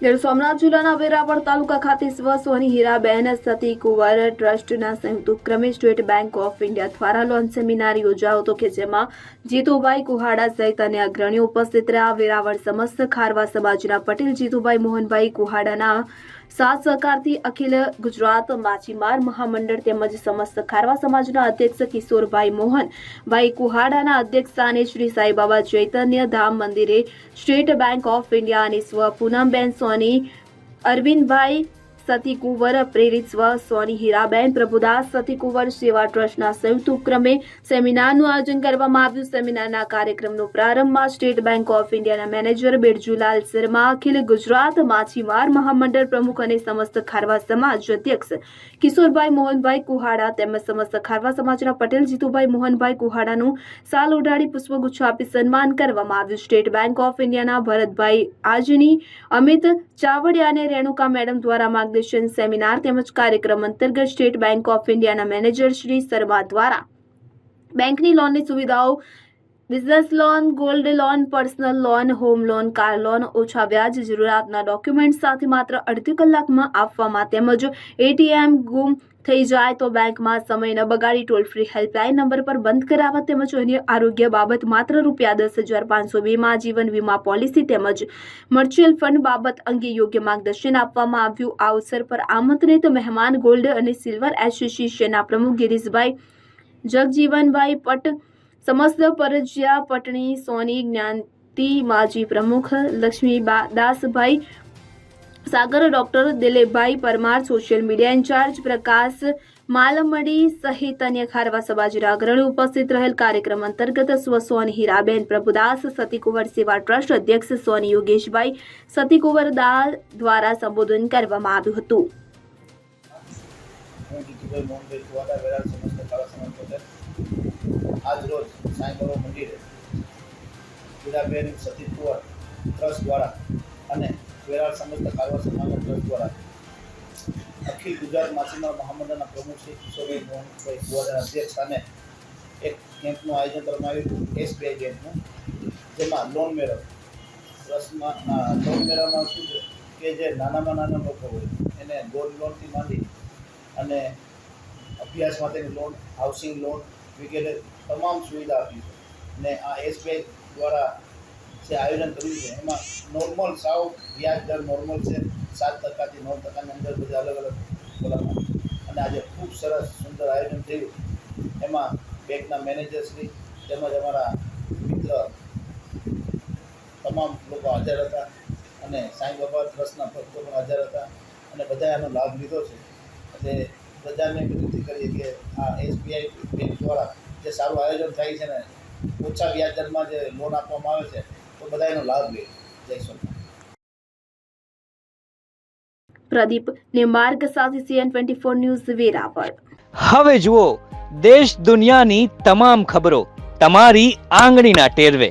ગીર સોમનાથ જિલ્લાના વેરાવળ તાલુકા ખાતે સ્વસોની હીરાબેન સતી કુંવર ટ્રસ્ટના સંયુક્ત ઉપક્રમે સ્ટેટ બેંક ઓફ ઇન્ડિયા દ્વારા લોન સેમિનાર યોજાયો હતો કે જેમાં જીતુભાઈ કુહાડા સહિત અન્ય અગ્રણીઓ ઉપસ્થિત રહ્યા। વેરાવળ સમસ્ત ખારવા સમાજના પટેલ જીતુભાઈ મોહનભાઈ કુહાડાના સાથ સહકારથી અખિલ ગુજરાત માછીમાર મહામંડળ તેમજ સમસ્ત ખારવા સમાજના અધ્યક્ષ કિશોરભાઈ મોહનભાઈ કુહાડાના અધ્યક્ષસ્થાને શ્રી સાઈબાબા ચૈતન્ય ધામ મંદિરે સ્ટેટ બેંક ઓફ ઇન્ડિયા અને સ્વ પૂનમબેન સોની અરવિંદભાઈ સતી કુંવર પ્રેરિત સ્વ સોની હીરાબેન પ્રભુદાસ સતી કુંવર સેવા ટ્રસ્ટના સંયુક્ત ઉપક્રમે સેમિનારનું આયોજન કરવામાં આવ્યું। સેમિનારના કાર્યક્રમનો પ્રારંભમાં સ્ટેટ બેંક ઓફ ઇન્ડિયાના મેનેજર બિરજુલાલ શર્મા, અખિલ ગુજરાત માછીમાર મહામંડળ પ્રમુખ અને સમસ્ત ખારવા સમાજ અધ્યક્ષ કિશોરભાઈ મોહનભાઈ કુહાડા તેમજ સમસ્ત ખારવા સમાજના પટેલ જીતુભાઈ મોહનભાઈ કુહાડાનું સાલ ઉડાડી પુષ્પગુચ્છ આપી સન્માન કરવામાં આવ્યું। સ્ટેટ બેંક ઓફ ઇન્ડિયાના ભરતભાઈ આજની, અમિત ચાવડિયા અને રેણુકા મેડમ દ્વારા માર્ગદર્શન સેમિનાર તેમજ કાર્યક્રમ અંતર્ગત સ્ટેટ બેંક ઓફ ઇન્ડિયાના મેનેજર શ્રી શર્મા દ્વારા બેંકની લોનની સુવિધાઓ, business loan, gold loan, personal loan, home loan, car loan ઓછા વ્યાજ, જરૂરિયાતના ડોક્યુમેન્ટ સાથે માત્ર અડધી કલાકમાં આપવામાં તેમજ એટીએમ ગુમ થઈ જાય તો બેંકમાં સમય ન બગાડી ટોલ ફ્રી હેલ્પલાઇન નંબર પર બંધ કરાવવા તેમજ અન્ય આરોગ્ય બાબત માત્ર ₹10,502 માં જીવન વીમા પોલિસી તેમજ મ્યુચ્યુઅલ ફંડ બાબત અંગે યોગ્ય માર્ગદર્શન આપવામાં આવ્યું। આ અવસર પર આમંત્રિત મહેમાન ગોલ્ડ અને સિલ્વર એસોસિએશનના પ્રમુખ ગિરીશભાઈ જગજીવનભાઈ પટ, સમસ્ત પરજિયા પટણી સોની જ્ઞાતિ માજી પ્રમુખ લક્ષ્મીદાસભાઈ સાગર, ડોક્ટર દિલીપભાઈ પરમાર, સોશિયલ મીડિયા ઇન્ચાર્જ પ્રકાશ માલમડી સહિત અન્ય ખારવા સમાજના અગ્રણીઓ ઉપસ્થિત રહેલ। કાર્યક્રમ અંતર્ગત સ્વસોની હીરાબેન પ્રભુદાસ સતી કુંવર સેવા ટ્રસ્ટ અધ્યક્ષ સોની યોગેશભાઈ સતી કુંવર દાલ દ્વારા સંબોધન કરવામાં આવ્યું હતું। આજ રોજ સાંઈબાબા મંદિરે હીરાબેન સતી કુંવર ટ્રસ્ટ દ્વારા અને વેરાવળ સમસ્ત ખારવા સમાજના ટ્રસ્ટ દ્વારા અખિલ ગુજરાત માછીમાર મહામંડળના પ્રમુખ શ્રી કિશોરભાઈ મોહનભાઈ કુંવરના અધ્યક્ષસ્થાને એક કેમ્પનું આયોજન કરવામાં આવ્યું, SBI કેમ્પનું, જેમાં લોન મેળો ટ્રસ્ટમાં લોન મેળામાં શું છે કે જે નાનામાં નાના લોકો હોય એને ગોલ્ડ લોનથી માંડી અને અભ્યાસ માટેની લોન, હાઉસિંગ લોન વગેરે તમામ સુવિધા આપી છે। ને આ SBI દ્વારા જે આયોજન કર્યું છે એમાં નોર્મલ સાવ વ્યાજ દર નોર્મલ છે 7% થી 9%ની અંદર બધા અલગ અલગ બોલામાં, અને આજે ખૂબ સરસ સુંદર આયોજન થયું। એમાં બેંકના મેનેજરશ્રી તેમજ અમારા મિત્ર તમામ લોકો હાજર હતા અને સાંઈબાબા ટ્રસ્ટના ભક્તો પણ હાજર હતા અને બધાએ આનો લાભ લીધો છે। એટલે પ્રજાને વિનંતી કરીએ કે આ SBI બેંક દ્વારા જે સારું આયોજન થાય છે ને ઓછા વ્યાજ દરમાં જે લોન આપવામાં આવે છે તો બધા એનો લાભ લે। જય સોમનાથ। પ્રદીપ નિમાર્ગ સાથે CN24 ન્યૂઝ વેરાવળ। હવે જુઓ દેશ દુનિયાની તમામ ખબરો તમારી આંગળીના ટેરવે।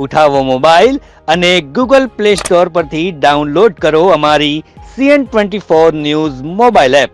ઉઠાવો મોબાઈલ અને Google Play Store પરથી ડાઉનલોડ કરો અમારી CN24 ન્યૂઝ મોબાઈલ એપ।